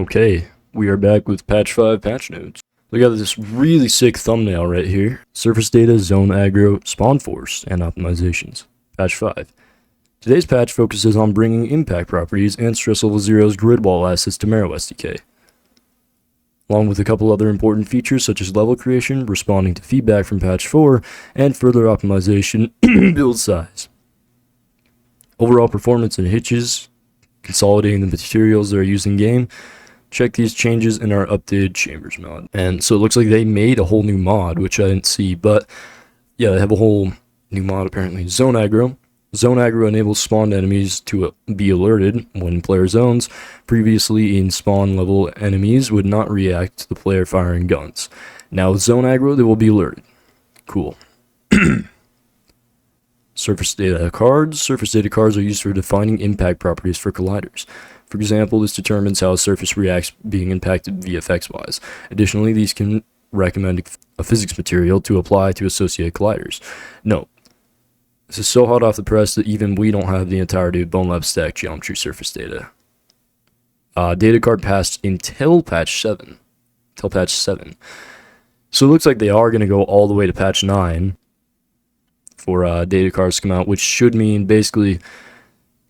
Okay, we are back with patch 5 patch notes. We got this really sick thumbnail right here. Surface data, zone aggro, spawn force, and optimizations. Patch 5. Today's patch focuses on bringing impact properties and stress level 0's grid wall assets to Marrow SDK, along with a couple other important features such as level creation, responding to feedback from patch 4, and further optimization build size. Overall performance and hitches, consolidating the materials that are used in game. Check these changes in our updated chambers mod. And so it looks like they made a whole new mod, which I didn't see, but yeah, they have a whole new mod apparently. Zone aggro. Zone aggro enables spawned enemies to be alerted when player zones. Previously in spawn level enemies would not react to the player firing guns. Now with zone aggro, they will be alerted. Cool. Surface data cards. Surface data cards are used for defining impact properties for colliders. For example, this determines how a surface reacts being impacted VFX-wise. Additionally, these can recommend a physics material to apply to associated colliders. Note, this is so hot off the press that even we don't have the entirety of Bonelab stack geometry surface data. Data card passed until patch 7. So it looks like they are going to go all the way to patch 9 for data cards to come out, which should mean basically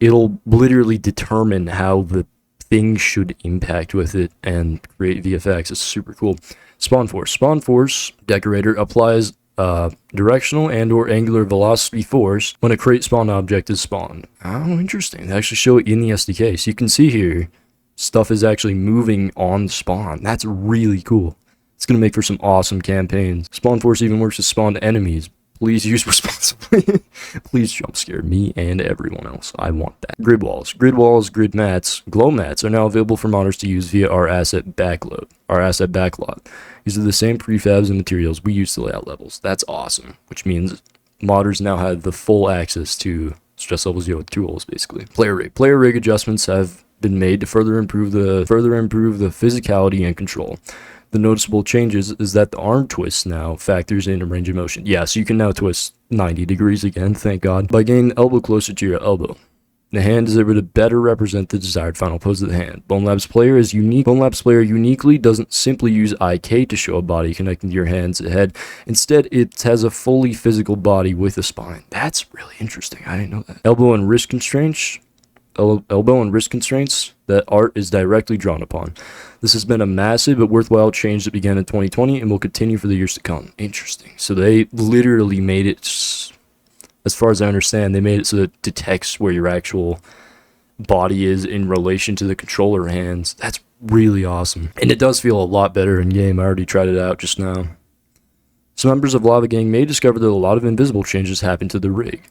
it'll literally determine how the thing should impact with it and create VFX. It's super cool. Spawn force. Spawn force decorator applies directional and or angular velocity force when a crate spawn object is spawned. Oh, interesting. They actually show it in the SDK. So you can see here, stuff is actually moving on spawn. That's really cool. It's going to make for some awesome campaigns. Spawn force even works with spawned enemies. Please use responsibly. Please jump scare me and everyone else. I want that. Grid walls. Grid walls, grid mats, glow mats are now available for modders to use via our asset backlot. These are the same prefabs and materials we use to lay out levels. That's awesome, which means modders now have the full access to stress level 0 tools, basically. Player rig. Player rig adjustments have been made to further improve the physicality and control. The noticeable changes is that the arm twist now factors in a range of motion. Yeah, so you can now twist 90 degrees again, thank God, by getting the elbow closer to your elbow. The hand is able to better represent the desired final pose of the hand. Bonelab's player is unique. Bonelab's player uniquely doesn't simply use IK to show a body connecting to your hands and head. Instead, it has a fully physical body with a spine. That's really interesting. I didn't know that. Elbow and wrist constraints that art is directly drawn upon. This has been a massive but worthwhile change that began in 2020 and will continue for the years to come. Interesting. So they literally made it, as far as I understand, they made it so that it detects where your actual body is in relation to the controller hands. That's really awesome. And it does feel a lot better in game. I already tried it out just now. Some members of Lava Gang may discover that a lot of invisible changes happen to the rig.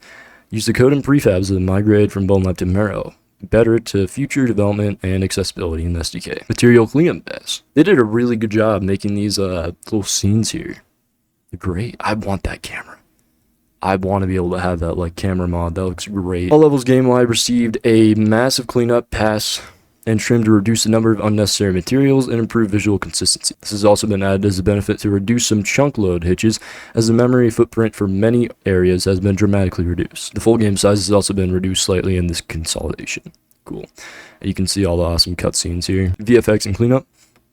Use the code and prefabs that migrated from Bonelab to Marrow. Better to future development and accessibility in the SDK. Material cleanup best. They did a really good job making these little scenes here. They're great. I want that camera. I want to be able to have that like camera mod. That looks great. All levels game live received a massive cleanup, pass, and trim to reduce the number of unnecessary materials and improve visual consistency. This has also been added as a benefit to reduce some chunk load hitches, as the memory footprint for many areas has been dramatically reduced. The full game size has also been reduced slightly in this consolidation. Cool. And you can see all the awesome cutscenes here. VFX and cleanup.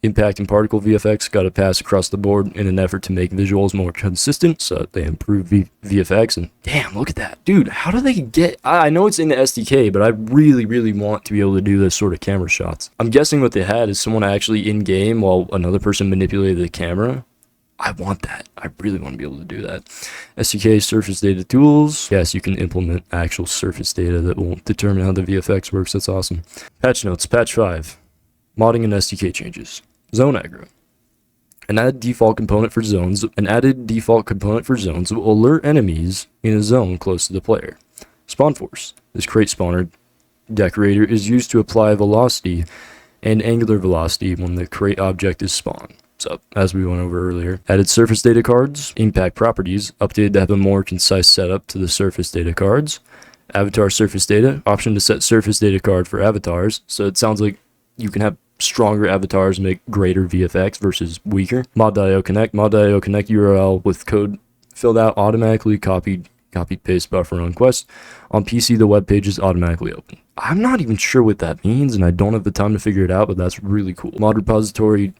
Impact and particle VFX got to pass across the board in an effort to make visuals more consistent, so they improve VFX. And damn, look at that. Dude, how do they get... I know it's in the SDK, but I really, really want to be able to do this sort of camera shots. I'm guessing what they had is someone actually in-game while another person manipulated the camera. I want that. I really want to be able to do that. SDK surface data tools. Yes, you can implement actual surface data that will determine how the VFX works. That's awesome. Patch notes. Patch 5. Modding and SDK changes. Zone aggro. An added default component for zones will alert enemies in a zone close to the player. Spawn force. This crate spawner decorator is used to apply velocity and angular velocity when the crate object is spawned. So, as we went over earlier. Added surface data cards. Impact properties. Updated to have a more concise setup to the surface data cards. Avatar surface data. Option to set surface data card for avatars. So it sounds like you can have stronger avatars make greater VFX versus weaker. Mod.io Connect. Mod.io Connect URL with code filled out automatically copied Copy paste buffer on quest. On PC, the web page is automatically open. I'm not even sure what that means, and I don't have the time to figure it out, but that's really cool. Mod repository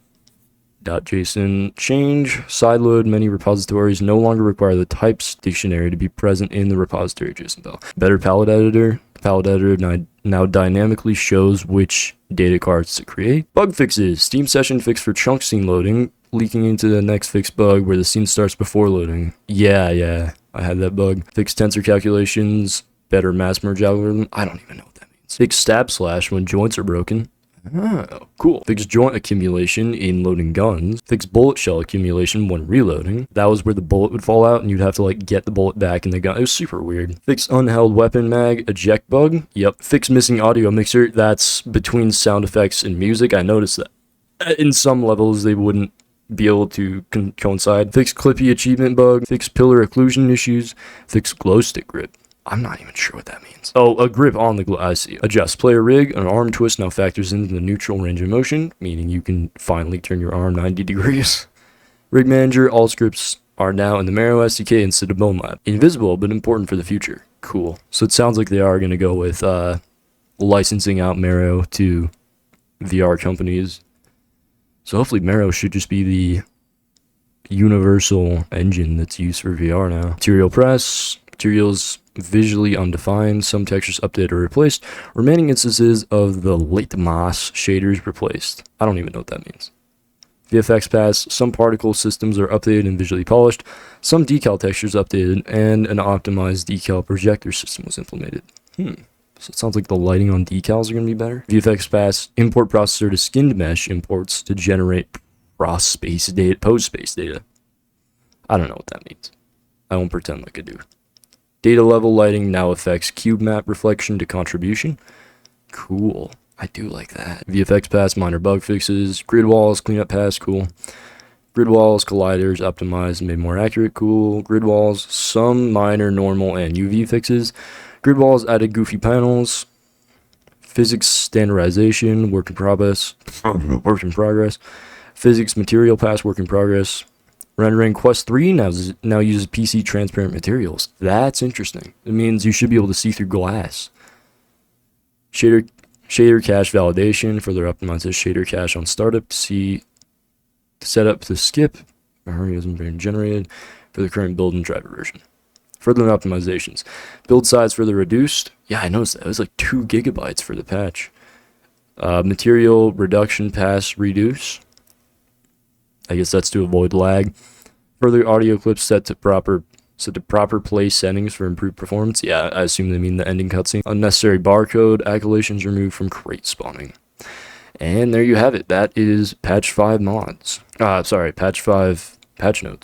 .json change. Sideload. Many repositories no longer require the types dictionary to be present in the repository JSON file. Better palette editor. The palette editor now dynamically shows which data cards to create. Bug fixes. Steam session fix for chunk scene loading, leaking into the next fix bug where the scene starts before loading. Yeah, I had that bug. Fix tensor calculations. Better mass merge algorithm. I don't even know what that means. Fix stab slash when joints are broken. Oh, cool. Fix joint accumulation in loading guns. Fix bullet shell accumulation when reloading. That was where the bullet would fall out and you'd have to like get the bullet back in the gun. It was super weird. Fix unheld weapon mag eject bug. Yep. Fix missing audio mixer. That's between sound effects and music. I noticed that. In some levels they wouldn't be able to coincide. Fix clippy achievement bug. Fix pillar occlusion issues. Fix glow stick grip. I'm not even sure what that means. Oh, a grip on the I see. Adjust player rig. An arm twist now factors into the neutral range of motion, meaning you can finally turn your arm 90 degrees. Rig manager. All scripts are now in the Marrow SDK instead of Bonelab. Invisible, but important for the future. Cool. So it sounds like they are going to go with licensing out Marrow to VR companies. So hopefully Marrow should just be the universal engine that's used for VR now. Material press. Materials visually undefined, some textures updated or replaced, remaining instances of the late mass shaders replaced. I don't even know what that means. VFX pass, some particle systems are updated and visually polished, some decal textures updated, and an optimized decal projector system was implemented. So it sounds like the lighting on decals are going to be better. VFX pass, import processor to skinned mesh imports to generate pose space data. I don't know what that means. I won't pretend like I do. Data level lighting now affects cube map reflection to contribution. Cool. I do like that. VFX pass, minor bug fixes. Grid walls, cleanup pass, cool. Grid walls, colliders, optimized and made more accurate, cool. Grid walls, some minor normal and UV fixes. Grid walls added goofy panels. Physics standardization, work in progress. Physics material pass, work in progress. Rendering Quest 3 now uses PC transparent materials. That's interesting. It means you should be able to see through glass. Shader cache validation. Further optimizes shader cache on startup to see setup to skip. Memory hasn't been generated for the current build and driver version. Further optimizations. Build size further reduced. Yeah, I noticed that. It was like 2 gigabytes for the patch. Material reduction pass reduce. I guess that's to avoid lag. Further audio clips set to proper play settings for improved performance. Yeah, I assume they mean the ending cutscene. Unnecessary barcode accolades removed from crate spawning. And there you have it. That is patch 5 mods. Patch 5 patch notes.